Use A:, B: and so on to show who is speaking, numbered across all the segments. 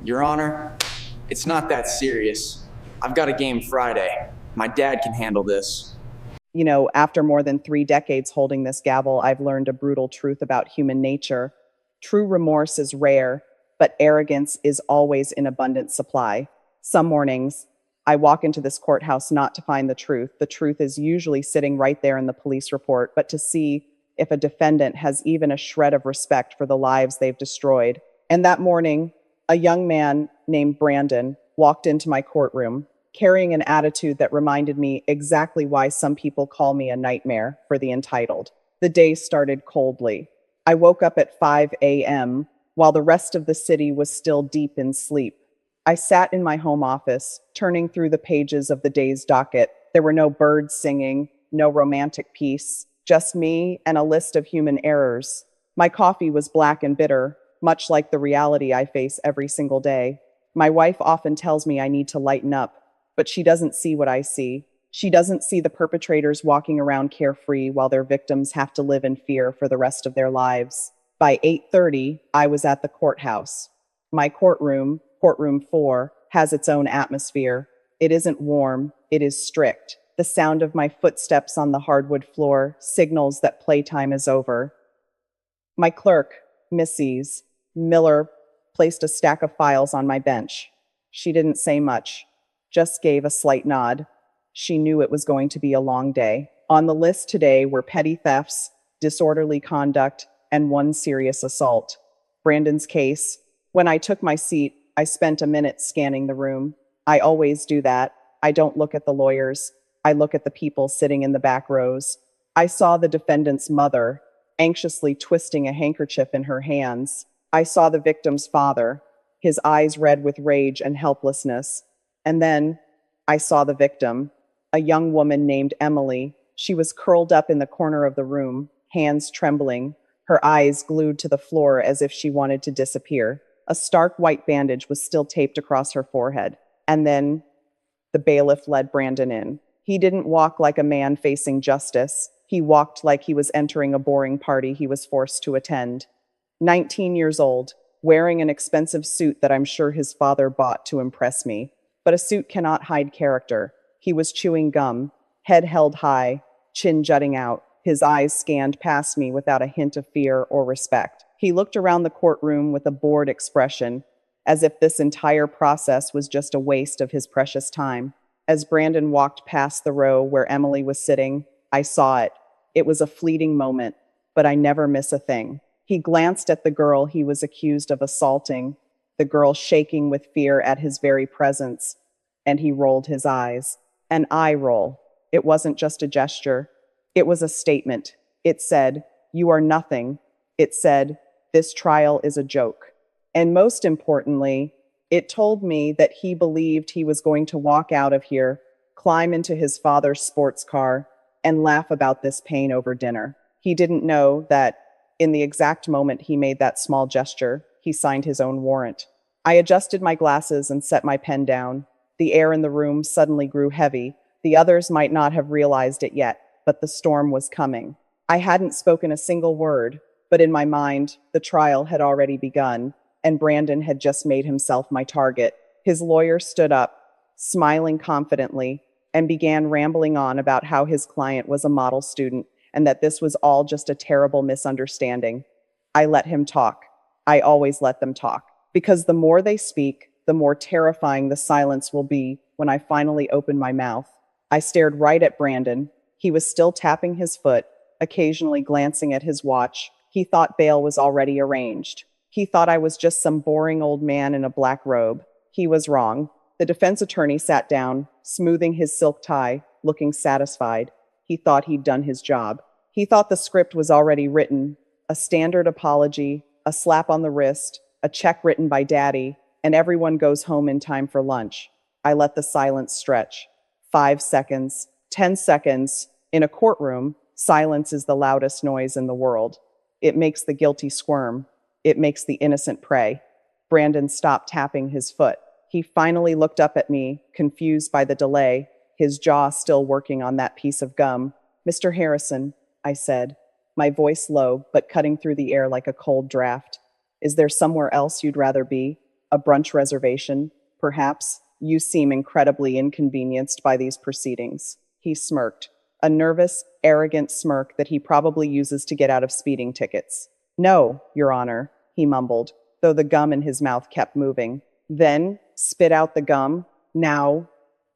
A: Your Honor, it's not that serious. I've got a game Friday. My dad can handle this.
B: After more than 3 decades holding this gavel, I've learned a brutal truth about human nature. True remorse is rare, but arrogance is always in abundant supply. Some mornings, I walk into this courthouse not to find the truth. The truth is usually sitting right there in the police report, but to see if a defendant has even a shred of respect for the lives they've destroyed. And that morning, a young man named Brandon walked into my courtroom, carrying an attitude that reminded me exactly why some people call me a nightmare for the entitled. The day started coldly. I woke up at 5 a.m. while the rest of the city was still deep in sleep. I sat in my home office, turning through the pages of the day's docket. There were no birds singing, no romantic piece, just me and a list of human errors. My coffee was black and bitter, much like the reality I face every single day. My wife often tells me I need to lighten up, but she doesn't see what I see. She doesn't see the perpetrators walking around carefree while their victims have to live in fear for the rest of their lives. By 8:30, I was at the courthouse. My courtroom, courtroom 4, has its own atmosphere. It isn't warm, it is strict. The sound of my footsteps on the hardwood floor signals that playtime is over. My clerk, Mrs. Miller, placed a stack of files on my bench. She didn't say much, just gave a slight nod. She knew it was going to be a long day. On the list today were petty thefts, disorderly conduct, and one serious assault. Brandon's case. When I took my seat, I spent a minute scanning the room. I always do that. I don't look at the lawyers. I look at the people sitting in the back rows. I saw the defendant's mother, anxiously twisting a handkerchief in her hands. I saw the victim's father, his eyes red with rage and helplessness. And then I saw the victim, a young woman named Emily. She was curled up in the corner of the room, hands trembling, her eyes glued to the floor as if she wanted to disappear. A stark white bandage was still taped across her forehead. And then the bailiff led Brandon in. He didn't walk like a man facing justice. He walked like he was entering a boring party he was forced to attend. 19 years old, wearing an expensive suit that I'm sure his father bought to impress me. But a suit cannot hide character. He was chewing gum, head held high, chin jutting out. His eyes scanned past me without a hint of fear or respect. He looked around the courtroom with a bored expression, as if this entire process was just a waste of his precious time. As Brandon walked past the row where Emily was sitting, I saw it. It was a fleeting moment, but I never miss a thing. He glanced at the girl he was accused of assaulting, the girl shaking with fear at his very presence, and he rolled his eyes. An eye roll. It wasn't just a gesture. It was a statement. It said, "You are nothing." It said, "This trial is a joke." And most importantly, it told me that he believed he was going to walk out of here, climb into his father's sports car, and laugh about this pain over dinner. He didn't know that in the exact moment he made that small gesture, he signed his own warrant. I adjusted my glasses and set my pen down. The air in the room suddenly grew heavy. The others might not have realized it yet, but the storm was coming. I hadn't spoken a single word, but in my mind, the trial had already begun, and Brandon had just made himself my target. His lawyer stood up, smiling confidently, and began rambling on about how his client was a model student and that this was all just a terrible misunderstanding. I let him talk. I always let them talk, because the more they speak, the more terrifying the silence will be when I finally open my mouth. I stared right at Brandon. He was still tapping his foot, occasionally glancing at his watch. He thought bail was already arranged. He thought I was just some boring old man in a black robe. He was wrong. The defense attorney sat down, smoothing his silk tie, looking satisfied. He thought he'd done his job. He thought the script was already written, a standard apology, a slap on the wrist, a check written by Daddy, and everyone goes home in time for lunch. I let the silence stretch. 5 seconds, 10 seconds. In a courtroom, silence is the loudest noise in the world. It makes the guilty squirm. It makes the innocent pray. Brandon stopped tapping his foot. He finally looked up at me, confused by the delay, his jaw still working on that piece of gum. "Mr. Harrison," I said, my voice low but cutting through the air like a cold draft. "Is there somewhere else you'd rather be? A brunch reservation, perhaps? You seem incredibly inconvenienced by these proceedings. He smirked, a nervous, arrogant smirk that he probably uses to get out of speeding tickets. No, Your Honor, he mumbled, though the gum in his mouth kept moving. Then, spit out the gum. Now.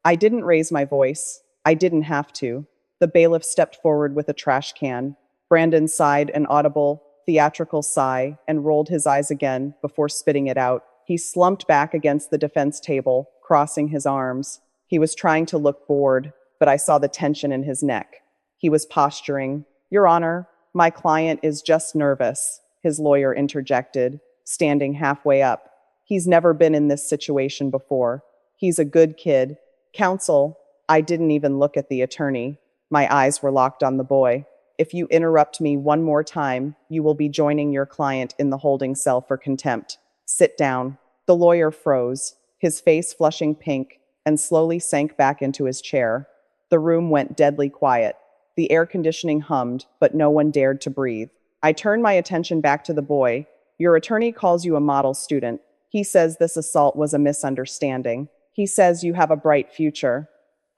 B: I didn't raise my voice. I didn't have to. The bailiff stepped forward with a trash can. Brandon sighed an audible, theatrical sigh and rolled his eyes again before spitting it out. He slumped back against the defense table, crossing his arms. He was trying to look bored, but I saw the tension in his neck. He was posturing. Your Honor, my client is just nervous, his lawyer interjected, standing halfway up. He's never been in this situation before. He's a good kid. Counsel, I didn't even look at the attorney. My eyes were locked on the boy. If you interrupt me one more time, you will be joining your client in the holding cell for contempt. Sit down. The lawyer froze, his face flushing pink, and slowly sank back into his chair. The room went deadly quiet. The air conditioning hummed, but no one dared to breathe. I turned my attention back to the boy. Your attorney calls you a model student. He says this assault was a misunderstanding. He says you have a bright future.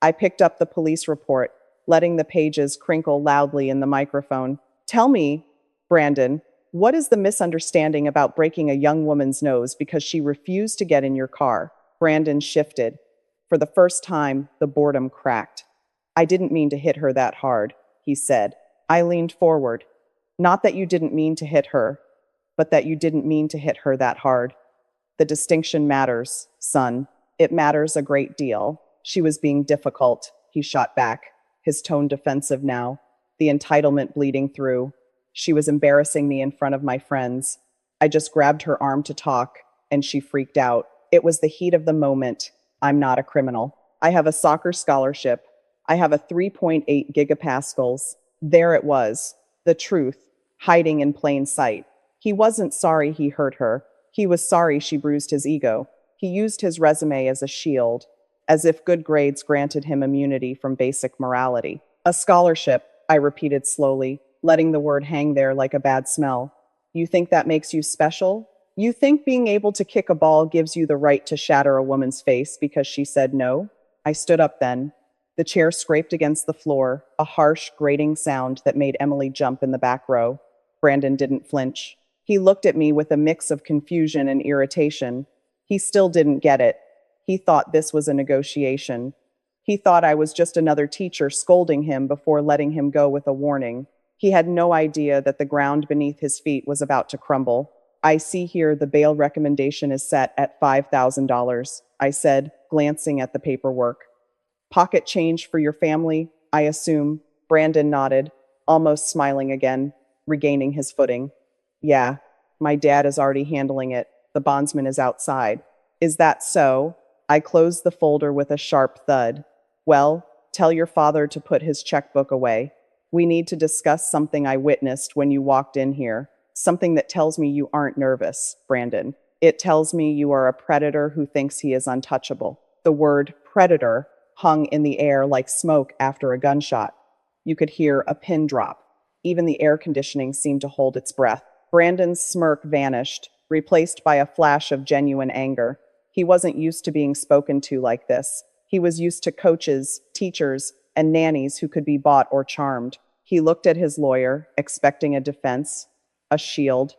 B: I picked up the police report, letting the pages crinkle loudly in the microphone. Tell me, Brandon, what is the misunderstanding about breaking a young woman's nose because she refused to get in your car? Brandon shifted. For the first time, the boredom cracked. I didn't mean to hit her that hard, he said. I leaned forward. Not that you didn't mean to hit her, but that you didn't mean to hit her that hard. The distinction matters, son. It matters a great deal. She was being difficult, he shot back, his tone defensive now, the entitlement bleeding through. She was embarrassing me in front of my friends. I just grabbed her arm to talk, and she freaked out. It was the heat of the moment. I'm not a criminal. I have a soccer scholarship. I have a 3.8 gigapascals. There it was, the truth, hiding in plain sight. He wasn't sorry he hurt her. He was sorry she bruised his ego. He used his resume as a shield, as if good grades granted him immunity from basic morality. A scholarship, I repeated slowly, letting the word hang there like a bad smell. You think that makes you special? You think being able to kick a ball gives you the right to shatter a woman's face because she said no? I stood up then. The chair scraped against the floor, a harsh, grating sound that made Emily jump in the back row. Brandon didn't flinch. He looked at me with a mix of confusion and irritation. He still didn't get it. He thought this was a negotiation. He thought I was just another teacher scolding him before letting him go with a warning. He had no idea that the ground beneath his feet was about to crumble. I see here the bail recommendation is set at $5,000, I said, glancing at the paperwork. Pocket change for your family, I assume. Brandon nodded, almost smiling again, regaining his footing. Yeah, my dad is already handling it. The bondsman is outside. Is that so? I closed the folder with a sharp thud. Well, tell your father to put his checkbook away. We need to discuss something I witnessed when you walked in here. Something that tells me you aren't nervous, Brandon. It tells me you are a predator who thinks he is untouchable. The word predator hung in the air like smoke after a gunshot. You could hear a pin drop. Even the air conditioning seemed to hold its breath. Brandon's smirk vanished, replaced by a flash of genuine anger. He wasn't used to being spoken to like this. He was used to coaches, teachers, and nannies who could be bought or charmed. He looked at his lawyer, expecting a defense, a shield,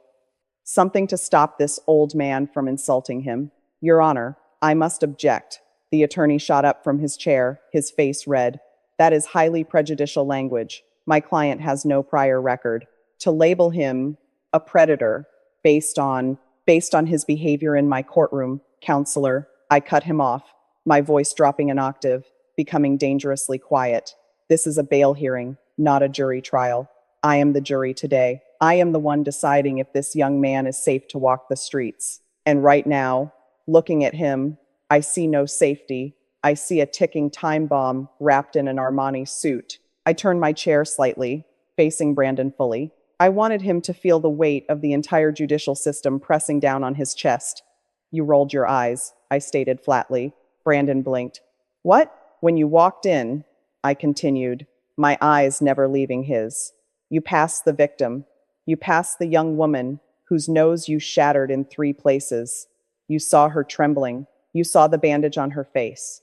B: something to stop this old man from insulting him. Your Honor, I must object. The attorney shot up from his chair, his face red. That is highly prejudicial language. My client has no prior record. To label him a predator based on his behavior in my courtroom, counselor, I cut him off, my voice dropping an octave, becoming dangerously quiet. This is a bail hearing, not a jury trial. I am the jury today. I am the one deciding if this young man is safe to walk the streets. And right now, looking at him, I see no safety. I see a ticking time bomb wrapped in an Armani suit. I turned my chair slightly, facing Brandon fully. I wanted him to feel the weight of the entire judicial system pressing down on his chest. You rolled your eyes, I stated flatly. Brandon blinked. What? When you walked in, I continued, my eyes never leaving his. You passed the victim. You passed the young woman whose nose you shattered in 3 places. You saw her trembling. You saw the bandage on her face.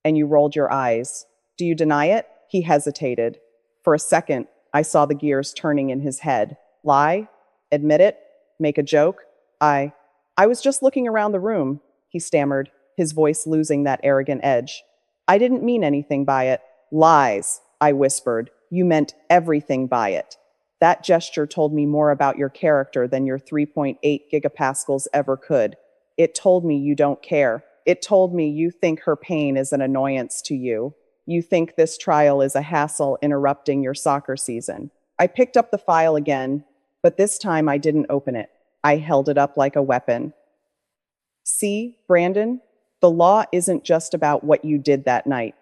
B: And you rolled your eyes. Do you deny it? He hesitated. For a second, I saw the gears turning in his head. Lie? Admit it? Make a joke? I was just looking around the room, he stammered, his voice losing that arrogant edge. I didn't mean anything by it. Lies, I whispered. You meant everything by it. That gesture told me more about your character than your 3.8 gigapascals ever could. It told me you don't care. It told me you think her pain is an annoyance to you. You think this trial is a hassle interrupting your soccer season. I picked up the file again, but this time I didn't open it. I held it up like a weapon. See, Brandon, the law isn't just about what you did that night.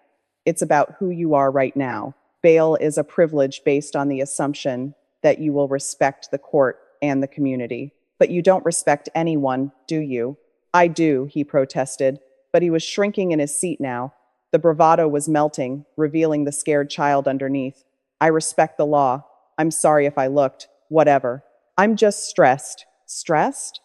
B: It's about who you are right now. Bail is a privilege based on the assumption that you will respect the court and the community. But you don't respect anyone, do you? I do, he protested, but he was shrinking in his seat now. The bravado was melting, revealing the scared child underneath. I respect the law. I'm sorry if I looked. Whatever. I'm just stressed. Stressed?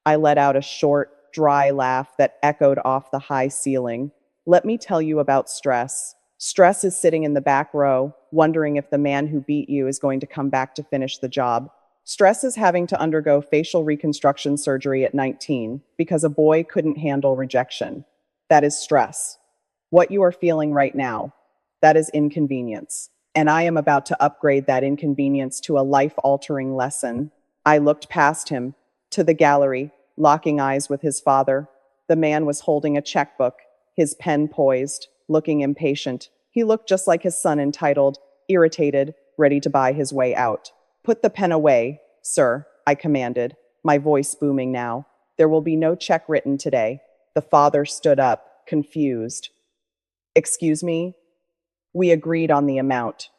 B: I let out a short, dry laugh that echoed off the high ceiling. Let me tell you about stress. Stress is sitting in the back row, wondering if the man who beat you is going to come back to finish the job. Stress is having to undergo facial reconstruction surgery at 19 because a boy couldn't handle rejection. That is stress. What you are feeling right now, that is inconvenience. And I am about to upgrade that inconvenience to a life-altering lesson. I looked past him, to the gallery, locking eyes with his father. The man was holding a checkbook, his pen poised, looking impatient. He looked just like his son, entitled, irritated, ready to buy his way out. Put the pen away, sir, I commanded, my voice booming now. There will be no check written today. The father stood up, confused. Excuse me? We agreed on the amount.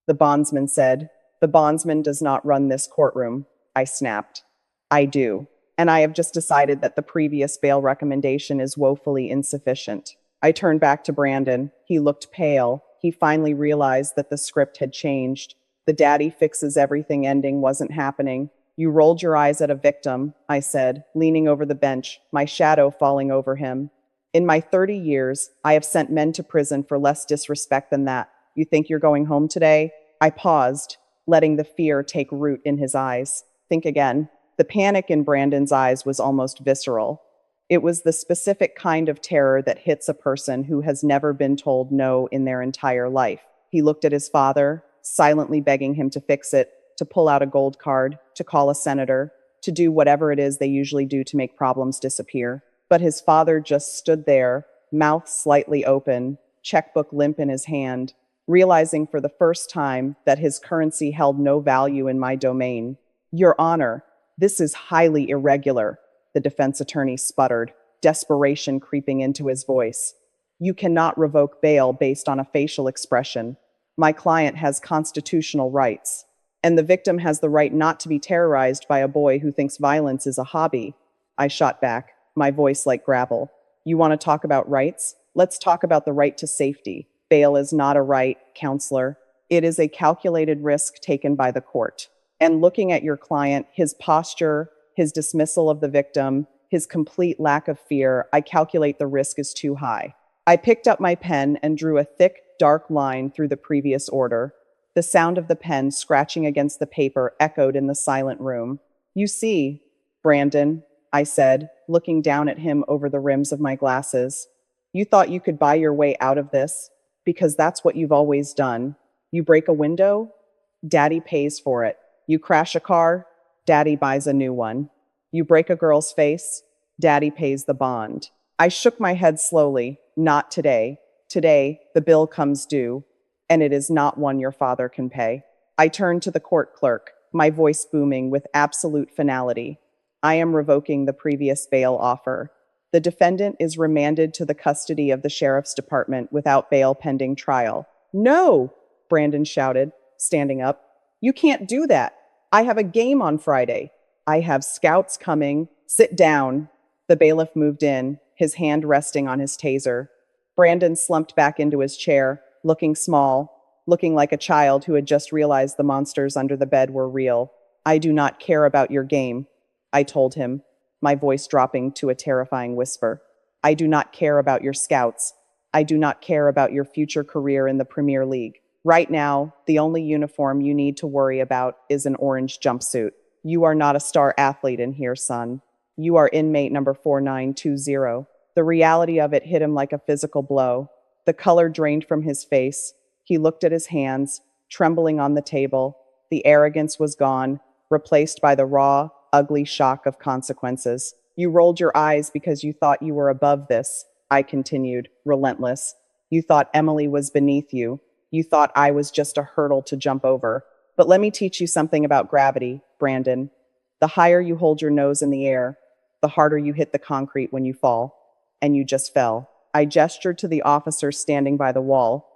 B: The bondsman said. The bondsman does not run this courtroom, I snapped. I do. And I have just decided that the previous bail recommendation is woefully insufficient. I turned back to Brandon. He looked pale. He finally realized that the script had changed. The daddy fixes everything ending wasn't happening. You rolled your eyes at a victim, I said, leaning over the bench, my shadow falling over him. In my 30 years, I have sent men to prison for less disrespect than that. You think you're going home today? I paused, letting the fear take root in his eyes. Think again. The panic in Brandon's eyes was almost visceral. It was the specific kind of terror that hits a person who has never been told no in their entire life. He looked at his father, silently begging him to fix it, to pull out a gold card, to call a senator, to do whatever it is they usually do to make problems disappear. But his father just stood there, mouth slightly open, checkbook limp in his hand, realizing for the first time that his currency held no value in my domain. Your Honor, this is highly irregular, the defense attorney sputtered, desperation creeping into his voice. You cannot revoke bail based on a facial expression. My client has constitutional rights, and the victim has the right not to be terrorized by a boy who thinks violence is a hobby. I shot back, my voice like gravel. You want to talk about rights? Let's talk about the right to safety. Bail is not a right, counselor. It is a calculated risk taken by the court. And looking at your client, his posture, his dismissal of the victim, his complete lack of fear, I calculate the risk is too high. I picked up my pen and drew a thick, dark line through the previous order. The sound of the pen scratching against the paper echoed in the silent room. You see, Brandon, I said, looking down at him over the rims of my glasses. You thought you could buy your way out of this, because that's what you've always done. You break a window, Daddy pays for it. You crash a car, Daddy buys a new one. You break a girl's face, Daddy pays the bond. I shook my head slowly. Not today. Today, the bill comes due, and it is not one your father can pay. I turned to the court clerk, my voice booming with absolute finality. I am revoking the previous bail offer. The defendant is remanded to the custody of the sheriff's department without bail pending trial. No, Brandon shouted, standing up. You can't do that. I have a game on Friday. I have scouts coming. Sit down. The bailiff moved in, his hand resting on his taser. Brandon slumped back into his chair, looking small, looking like a child who had just realized the monsters under the bed were real. I do not care about your game, I told him. my voice dropping to a terrifying whisper. I do not care about your scouts. I do not care about your future career in the Premier League. Right now, the only uniform you need to worry about is an orange jumpsuit. You are not a star athlete in here, son. You are inmate number 4920. The reality of it hit him like a physical blow. The color drained from his face. He looked at his hands, trembling on the table. The arrogance was gone, replaced by the raw, ugly shock of consequences. You rolled your eyes because you thought you were above this, I continued, relentless. You thought Emily was beneath you. You thought I was just a hurdle to jump over. But let me teach you something about gravity, Brandon. The higher you hold your nose in the air, the harder you hit the concrete when you fall. And you just fell. I gestured to the officer standing by the wall.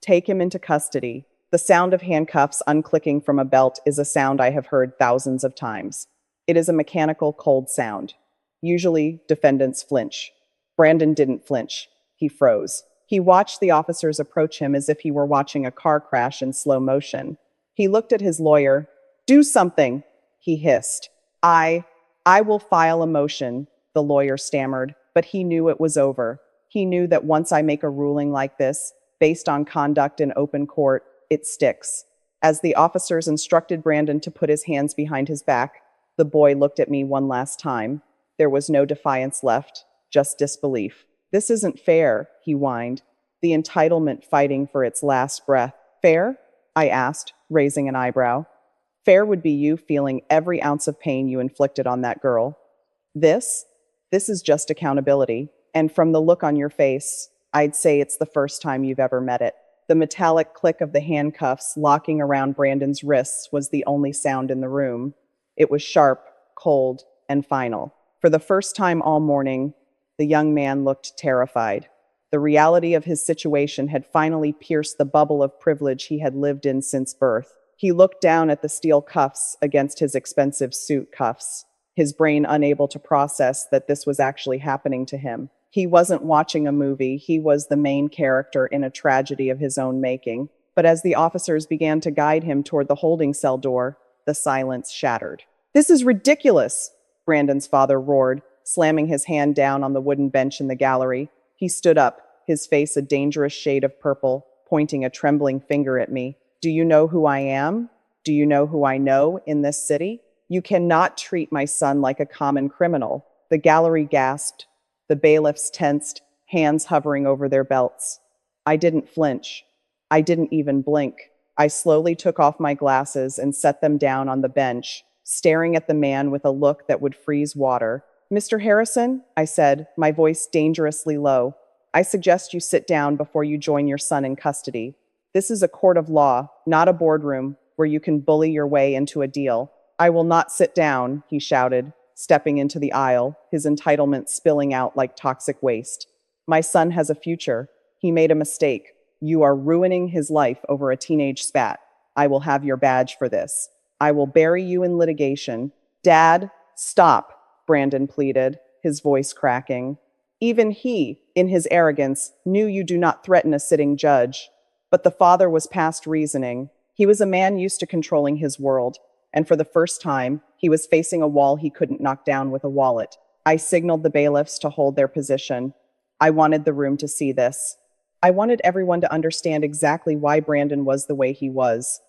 B: Take him into custody. The sound of handcuffs unclicking from a belt is a sound I have heard thousands of times. It is a mechanical, cold sound. Usually, defendants flinch. Brandon didn't flinch. He froze. He watched the officers approach him as if he were watching a car crash in slow motion. He looked at his lawyer. Do something, he hissed. I will file a motion, the lawyer stammered, but he knew it was over. He knew that once I make a ruling like this, based on conduct in open court, it sticks. As the officers instructed Brandon to put his hands behind his back, the boy looked at me one last time. There was no defiance left, just disbelief. This isn't fair, he whined, the entitlement fighting for its last breath. Fair? I asked, raising an eyebrow. Fair would be you feeling every ounce of pain you inflicted on that girl. This is just accountability. And from the look on your face, I'd say it's the first time you've ever met it. The metallic click of the handcuffs locking around Brandon's wrists was the only sound in the room. It was sharp, cold, and final. For the first time all morning, the young man looked terrified. The reality of his situation had finally pierced the bubble of privilege he had lived in since birth. He looked down at the steel cuffs against his expensive suit cuffs, his brain unable to process that this was actually happening to him. He wasn't watching a movie, he was the main character in a tragedy of his own making. But as the officers began to guide him toward the holding cell door, the silence shattered. This is ridiculous, Brandon's father roared, slamming his hand down on the wooden bench in the gallery. He stood up, his face a dangerous shade of purple, pointing a trembling finger at me. Do you know who I am? Do you know who I know in this city? You cannot treat my son like a common criminal. The gallery gasped. The bailiffs tensed, hands hovering over their belts. I didn't flinch. I didn't even blink. I slowly took off my glasses and set them down on the bench, staring at the man with a look that would freeze water. Mr. Harrison, I said, my voice dangerously low, I suggest you sit down before you join your son in custody. This is a court of law, not a boardroom where you can bully your way into a deal. I will not sit down, he shouted, stepping into the aisle, his entitlement spilling out like toxic waste. My son has a future. He made a mistake. You are ruining his life over a teenage spat. I will have your badge for this. I will bury you in litigation. Dad, stop, Brandon pleaded, his voice cracking. Even he, in his arrogance, knew you do not threaten a sitting judge. But the father was past reasoning. He was a man used to controlling his world, and for the first time, he was facing a wall he couldn't knock down with a wallet. I signaled the bailiffs to hold their position. I wanted the room to see this. I wanted everyone to understand exactly why Brandon was the way he was.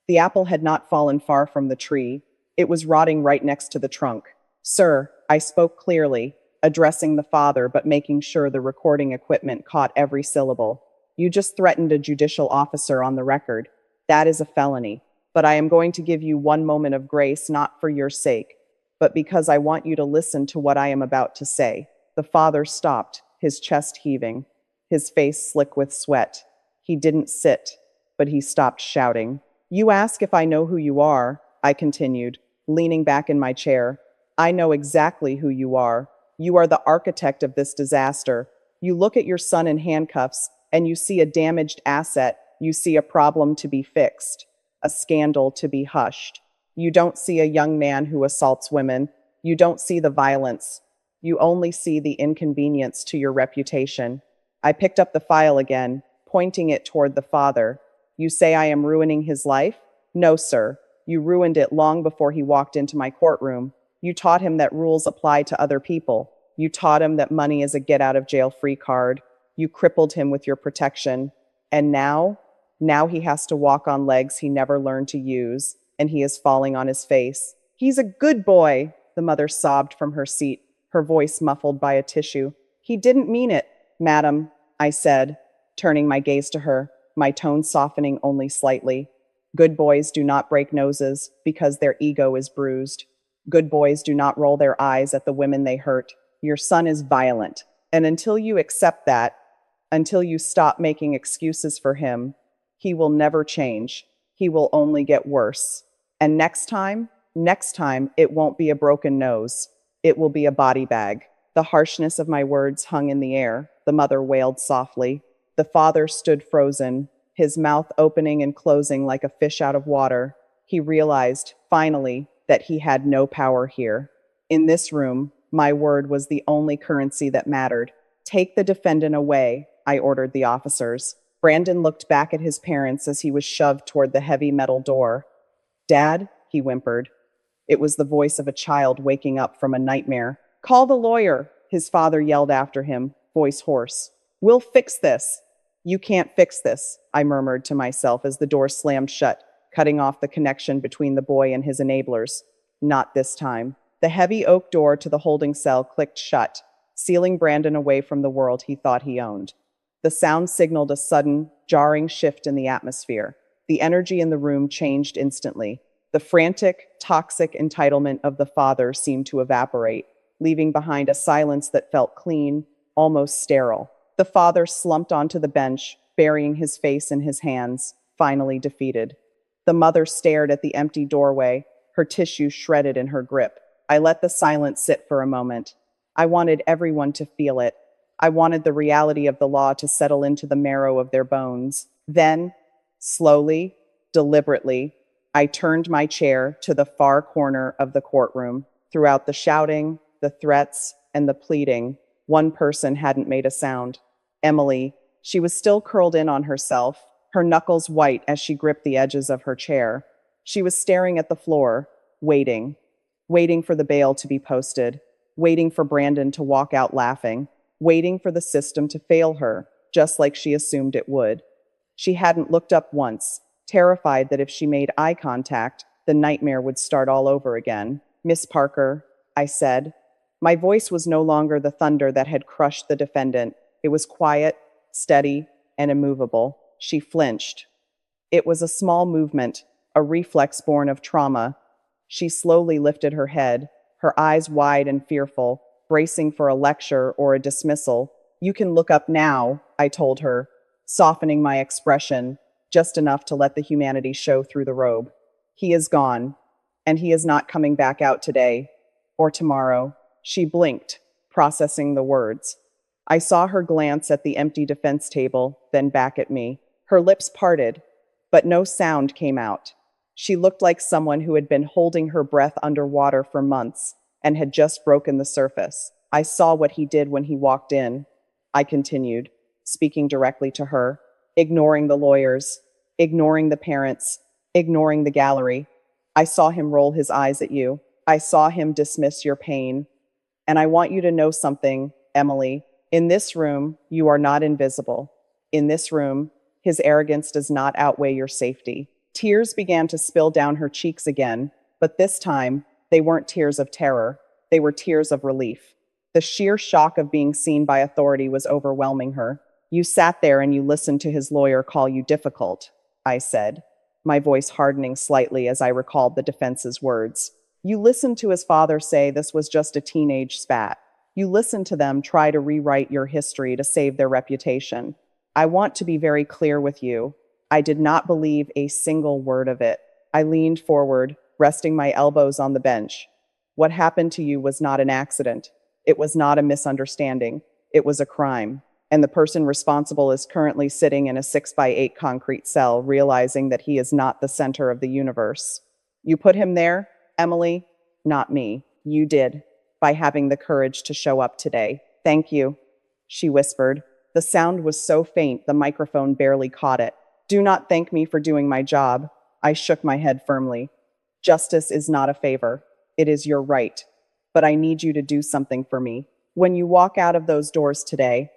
B: The apple had not fallen far from the tree. It was rotting right next to the trunk. Sir, I spoke clearly, addressing the father but making sure the recording equipment caught every syllable. You just threatened a judicial officer on the record. That is a felony. But I am going to give you one moment of grace, not for your sake, but because I want you to listen to what I am about to say. The father stopped, his chest heaving, his face slick with sweat. He didn't sit, but he stopped shouting. You ask if I know who you are, I continued, leaning back in my chair. I know exactly who you are. You are the architect of this disaster. You look at your son in handcuffs, and you see a damaged asset. You see a problem to be fixed, a scandal to be hushed. You don't see a young man who assaults women. You don't see the violence. You only see the inconvenience to your reputation. I picked up the file again, pointing it toward the father. You say I am ruining his life? No, sir. You ruined it long before he walked into my courtroom. You taught him that rules apply to other people. You taught him that money is a get-out-of-jail-free card. You crippled him with your protection. And now he has to walk on legs he never learned to use, and he is falling on his face. He's a good boy, the mother sobbed from her seat, her voice muffled by a tissue. He didn't mean it, madam, I said, turning my gaze to her, my tone softening only slightly. Good boys do not break noses because their ego is bruised. Good boys do not roll their eyes at the women they hurt. Your son is violent, and until you accept that, until you stop making excuses for him, he will never change. He will only get worse. And next time, it won't be a broken nose. It will be a body bag. The harshness of my words hung in the air. The mother wailed softly. The father stood frozen, his mouth opening and closing like a fish out of water. He realized, finally, that he had no power here. In this room, my word was the only currency that mattered. Take the defendant away, I ordered the officers. Brandon looked back at his parents as he was shoved toward the heavy metal door. Dad, he whimpered. It was the voice of a child waking up from a nightmare. Call the lawyer, his father yelled after him, voice hoarse. We'll fix this. You can't fix this, I murmured to myself as the door slammed shut, cutting off the connection between the boy and his enablers. Not this time. The heavy oak door to the holding cell clicked shut, sealing Brandon away from the world he thought he owned. The sound signaled a sudden, jarring shift in the atmosphere. The energy in the room changed instantly. The frantic, toxic entitlement of the father seemed to evaporate, leaving behind a silence that felt clean, almost sterile. The father slumped onto the bench, burying his face in his hands, finally defeated. The mother stared at the empty doorway, her tissue shredded in her grip. I let the silence sit for a moment. I wanted everyone to feel it. I wanted the reality of the law to settle into the marrow of their bones. Then, slowly, deliberately, I turned my chair to the far corner of the courtroom. Throughout the shouting, the threats, and the pleading, one person hadn't made a sound. Emily. She was still curled in on herself, her knuckles white as she gripped the edges of her chair. She was staring at the floor, waiting for the bail to be posted, waiting for Brandon to walk out laughing, waiting for the system to fail her, just like she assumed it would. She hadn't looked up once, terrified that if she made eye contact, the nightmare would start all over again. Miss Parker, I said. My voice was no longer the thunder that had crushed the defendant. It was quiet, steady, and immovable. She flinched. It was a small movement, a reflex born of trauma. She slowly lifted her head, her eyes wide and fearful, bracing for a lecture or a dismissal. You can look up now, I told her, softening my expression, just enough to let the humanity show through the robe. He is gone, and he is not coming back out today, or tomorrow. She blinked, processing the words. I saw her glance at the empty defense table, then back at me. Her lips parted, but no sound came out. She looked like someone who had been holding her breath underwater for months and had just broken the surface. I saw what he did when he walked in, I continued, speaking directly to her, ignoring the lawyers, ignoring the parents, ignoring the gallery. I saw him roll his eyes at you. I saw him dismiss your pain. And I want you to know something, Emily. In this room, you are not invisible. In this room, his arrogance does not outweigh your safety. Tears began to spill down her cheeks again, but this time, they weren't tears of terror. They were tears of relief. The sheer shock of being seen by authority was overwhelming her. You sat there and you listened to his lawyer call you difficult, I said, my voice hardening slightly as I recalled the defense's words. You listened to his father say this was just a teenage spat. You listened to them try to rewrite your history to save their reputation. I want to be very clear with you. I did not believe a single word of it. I leaned forward, resting my elbows on the bench. What happened to you was not an accident. It was not a misunderstanding. It was a crime. And the person responsible is currently sitting in a 6x8 concrete cell, realizing that he is not the center of the universe. You put him there, Emily? Not me. You did, by having the courage to show up today. Thank you, she whispered. The sound was so faint the microphone barely caught it. Do not thank me for doing my job. I shook my head firmly. Justice is not a favor. It is your right. but I need you to do something for me. When you walk out of those doors today,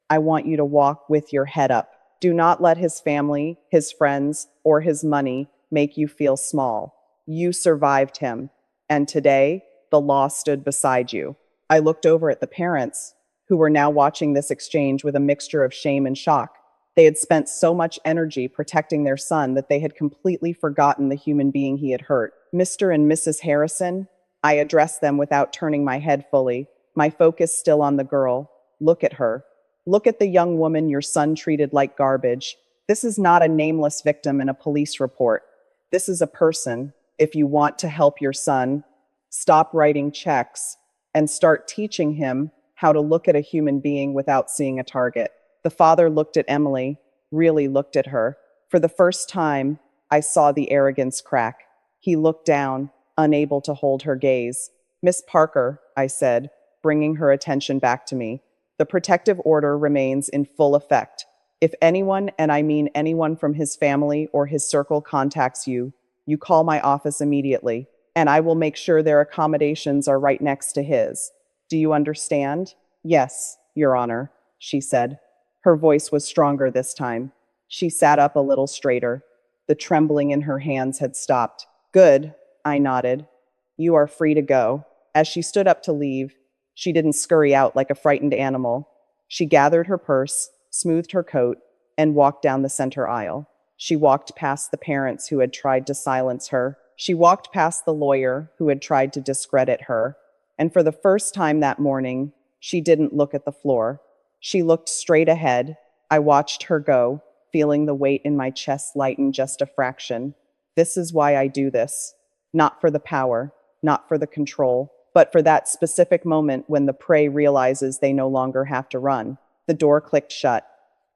B: I want you to walk with your head up. Do not let his family, his friends, or his money make you feel small. You survived him, and today the law stood beside you. I looked over at the parents, who were now watching this exchange with a mixture of shame and shock. They had spent so much energy protecting their son that they had completely forgotten the human being he had hurt. Mr. and Mrs. Harrison, I addressed them without turning my head fully, my focus still on the girl. Look at her. Look at the young woman your son treated like garbage. This is not a nameless victim in a police report. This is a person. If you want to help your son, stop writing checks and start teaching him how to look at a human being without seeing a target. The father looked at Emily, really looked at her. For the first time, I saw the arrogance crack. He looked down, unable to hold her gaze. Miss Parker, I said, bringing her attention back to me. The protective order remains in full effect. If anyone, and I mean anyone from his family or his circle, contacts you, you call my office immediately, and I will make sure their accommodations are right next to his. Do you understand? Yes, Your Honor, she said. Her voice was stronger this time. She sat up a little straighter. The trembling in her hands had stopped. Good, I nodded. You are free to go. As she stood up to leave, she didn't scurry out like a frightened animal. She gathered her purse, smoothed her coat, and walked down the center aisle. She walked past the parents who had tried to silence her. She walked past the lawyer who had tried to discredit her. And for the first time that morning, she didn't look at the floor. She looked straight ahead. I watched her go, feeling the weight in my chest lighten just a fraction. This is why I do this. Not for the power, not for the control, but for that specific moment when the prey realizes they no longer have to run. The door clicked shut.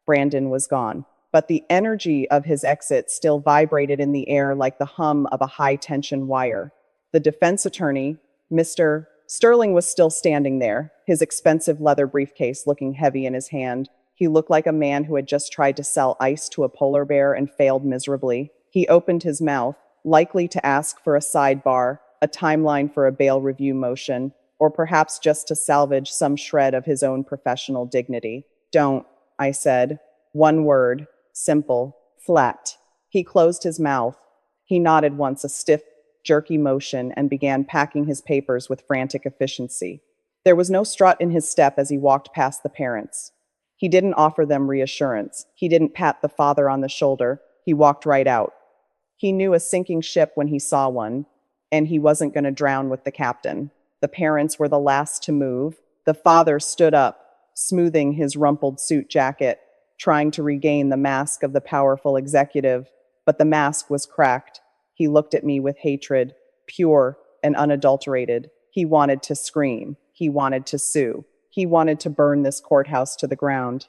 B: Brandon was gone. But the energy of his exit still vibrated in the air like the hum of a high-tension wire. The defense attorney, Mr. Sterling, was still standing there, his expensive leather briefcase looking heavy in his hand. He looked like a man who had just tried to sell ice to a polar bear and failed miserably. He opened his mouth, likely to ask for a sidebar, a timeline for a bail review motion, or perhaps just to salvage some shred of his own professional dignity. Don't, I said. One word. Simple. Flat. He closed his mouth. He nodded once, a stiff, jerky motion, and began packing his papers with frantic efficiency. There was no strut in his step as he walked past the parents. He didn't offer them reassurance. He didn't pat the father on the shoulder. He walked right out. He knew a sinking ship when he saw one, and he wasn't going to drown with the captain. The parents were the last to move. The father stood up, smoothing his rumpled suit jacket, trying to regain the mask of the powerful executive, but the mask was cracked. He looked at me with hatred, pure and unadulterated. He wanted to scream. He wanted to sue. He wanted to burn this courthouse to the ground.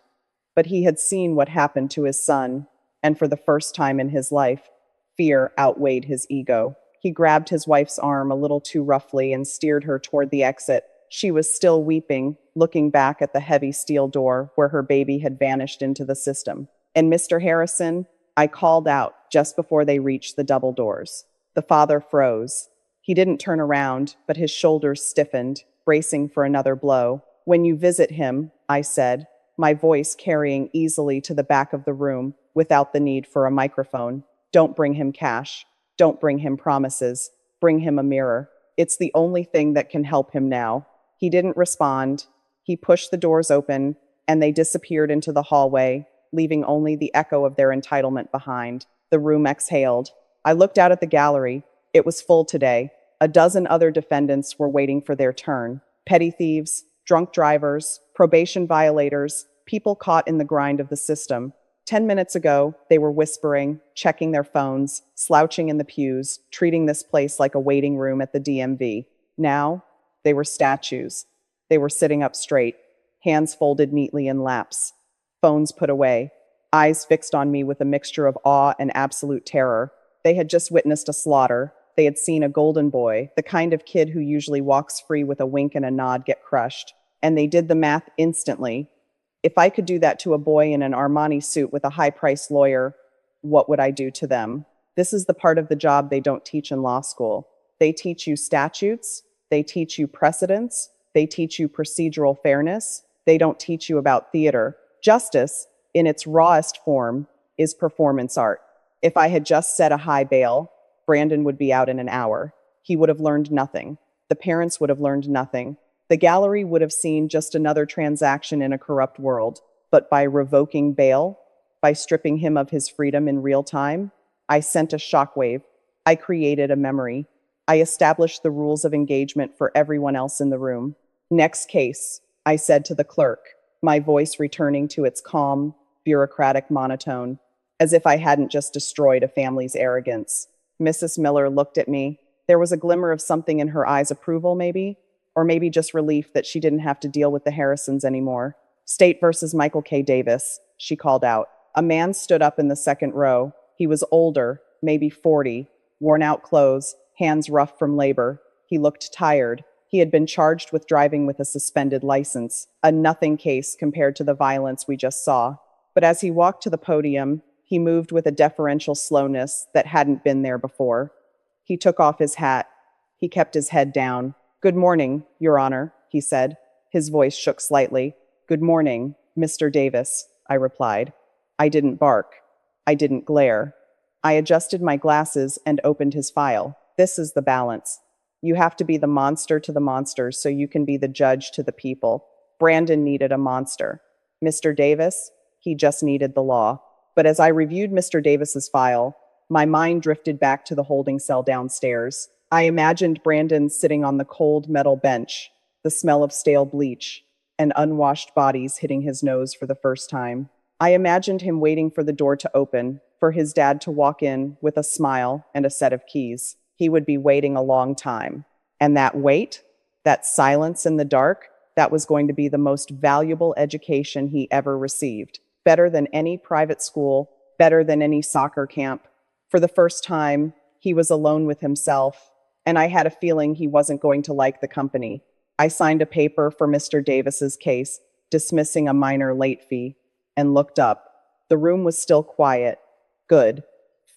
B: But he had seen what happened to his son, and for the first time in his life, fear outweighed his ego. He grabbed his wife's arm a little too roughly and steered her toward the exit. She was still weeping, looking back at the heavy steel door where her baby had vanished into the system. And Mr. Harrison, I called out just before they reached the double doors. The father froze. He didn't turn around, but his shoulders stiffened, bracing for another blow. When you visit him, I said, my voice carrying easily to the back of the room without the need for a microphone, don't bring him cash. Don't bring him promises. Bring him a mirror. It's the only thing that can help him now. He didn't respond. He pushed the doors open, and they disappeared into the hallway, leaving only the echo of their entitlement behind. The room exhaled. I looked out at the gallery. It was full today. A dozen other defendants were waiting for their turn. Petty thieves, drunk drivers, probation violators, people caught in the grind of the system. 10 minutes ago, they were whispering, checking their phones, slouching in the pews, treating this place like a waiting room at the DMV. Now, they were statues. They were sitting up straight, hands folded neatly in laps, phones put away, eyes fixed on me with a mixture of awe and absolute terror. They had just witnessed a slaughter. They had seen a golden boy, the kind of kid who usually walks free with a wink and a nod, get crushed. And they did the math instantly. If I could do that to a boy in an Armani suit with a high-priced lawyer, what would I do to them? This is the part of the job they don't teach in law school. They teach you statutes, They teach you precedence. They teach you procedural fairness. They don't teach you about theater. Justice, in its rawest form, is performance art. If I had just set a high bail, Brandon would be out in an hour. He would have learned nothing. The parents would have learned nothing. The gallery would have seen just another transaction in a corrupt world. But by revoking bail, by stripping him of his freedom in real time, I sent a shockwave. I created a memory. I established the rules of engagement for everyone else in the room. Next case, I said to the clerk, my voice returning to its calm, bureaucratic monotone, as if I hadn't just destroyed a family's arrogance. Mrs. Miller looked at me. There was a glimmer of something in her eyes, approval maybe, or maybe just relief that she didn't have to deal with the Harrisons anymore. State versus Michael K. Davis, she called out. A man stood up in the second row. He was older, maybe 40, worn out clothes, hands rough from labor. He looked tired. He had been charged with driving with a suspended license, a nothing case compared to the violence we just saw. But as he walked to the podium, he moved with a deferential slowness that hadn't been there before. He took off his hat. He kept his head down. "Good morning, Your Honor," he said. His voice shook slightly. "Good morning, Mr. Davis," I replied. I didn't bark. I didn't glare. I adjusted my glasses and opened his file. This is the balance. You have to be the monster to the monsters so you can be the judge to the people. Brandon needed a monster. Mr. Davis, he just needed the law. But as I reviewed Mr. Davis's file, my mind drifted back to the holding cell downstairs. I imagined Brandon sitting on the cold metal bench, the smell of stale bleach, and unwashed bodies hitting his nose for the first time. I imagined him waiting for the door to open, for his dad to walk in with a smile and a set of keys. He would be waiting a long time. And that wait, that silence in the dark, that was going to be the most valuable education he ever received. Better than any private school, better than any soccer camp. For the first time, he was alone with himself, and I had a feeling he wasn't going to like the company. I signed a paper for Mr. Davis's case, dismissing a minor late fee, and looked up. The room was still quiet. Good.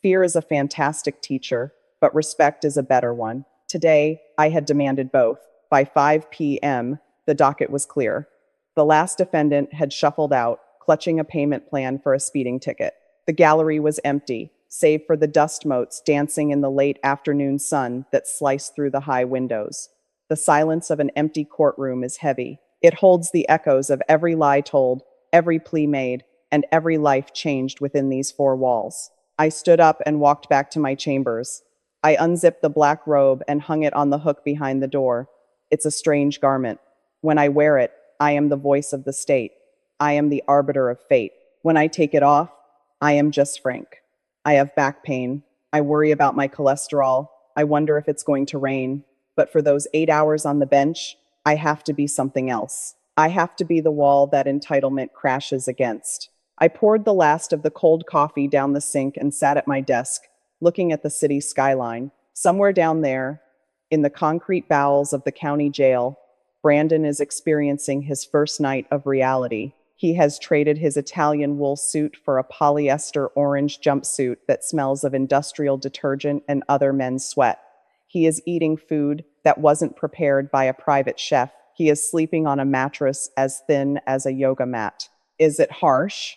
B: Fear is a fantastic teacher, but respect is a better one. Today, I had demanded both. By 5 p.m., the docket was clear. The last defendant had shuffled out, clutching a payment plan for a speeding ticket. The gallery was empty, save for the dust motes dancing in the late afternoon sun that sliced through the high windows. The silence of an empty courtroom is heavy. It holds the echoes of every lie told, every plea made, and every life changed within these four walls. I stood up and walked back to my chambers. I unzipped the black robe and hung it on the hook behind the door. It's a strange garment. When I wear it, I am the voice of the state. I am the arbiter of fate. When I take it off, I am just Frank. I have back pain. I worry about my cholesterol. I wonder if it's going to rain. But for those 8 hours on the bench, I have to be something else. I have to be the wall that entitlement crashes against. I poured the last of the cold coffee down the sink and sat at my desk, looking at the city skyline. Somewhere down there, in the concrete bowels of the county jail, Brandon is experiencing his first night of reality. He has traded his Italian wool suit for a polyester orange jumpsuit that smells of industrial detergent and other men's sweat. He is eating food that wasn't prepared by a private chef. He is sleeping on a mattress as thin as a yoga mat. Is it harsh?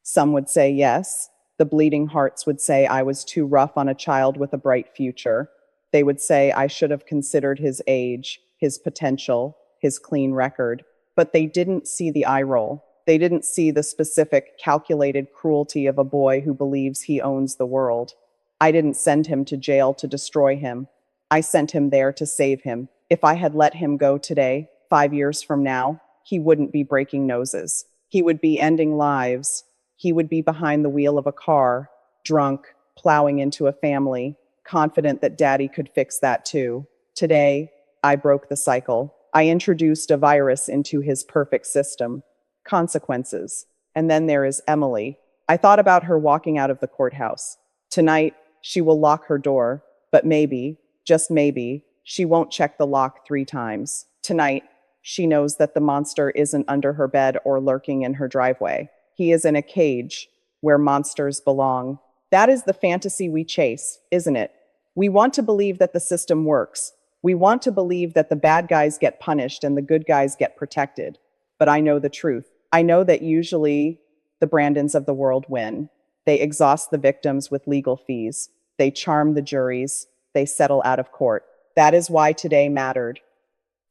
B: Some would say yes. The bleeding hearts would say I was too rough on a child with a bright future. They would say I should have considered his age, his potential, his clean record. But they didn't see the eye roll. They didn't see the specific, calculated cruelty of a boy who believes he owns the world. I didn't send him to jail to destroy him. I sent him there to save him. If I had let him go today, 5 years from now, he wouldn't be breaking noses. He would be ending lives. He would be behind the wheel of a car, drunk, plowing into a family, confident that daddy could fix that too. Today, I broke the cycle. I introduced a virus into his perfect system. Consequences. And then there is Emily. I thought about her walking out of the courthouse. Tonight, she will lock her door, but maybe, just maybe, she won't check the lock 3 times. Tonight, she knows that the monster isn't under her bed or lurking in her driveway. He is in a cage where monsters belong. That is the fantasy we chase, isn't it? We want to believe that the system works, We want to believe that the bad guys get punished and the good guys get protected. But I know the truth. I know that usually the Brandons of the world win. They exhaust the victims with legal fees. They charm the juries. They settle out of court. That is why today mattered.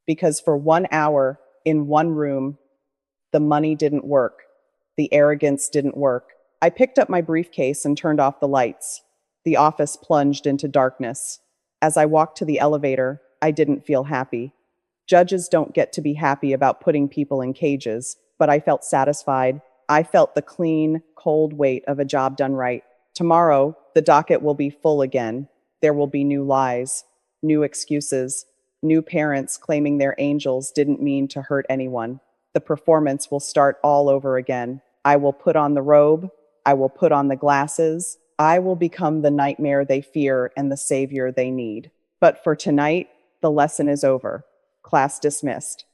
B: Because for 1 hour in one room, the money didn't work. The arrogance didn't work. I picked up my briefcase and turned off the lights. The office plunged into darkness. As I walked to the elevator, I didn't feel happy. Judges don't get to be happy about putting people in cages, but I felt satisfied. I felt the clean, cold weight of a job done right. Tomorrow, the docket will be full again. There will be new lies, new excuses, new parents claiming their angels didn't mean to hurt anyone. The performance will start all over again. I will put on the robe. I will put on the glasses. I will become the nightmare they fear and the savior they need. But for tonight, the lesson is over. Class dismissed.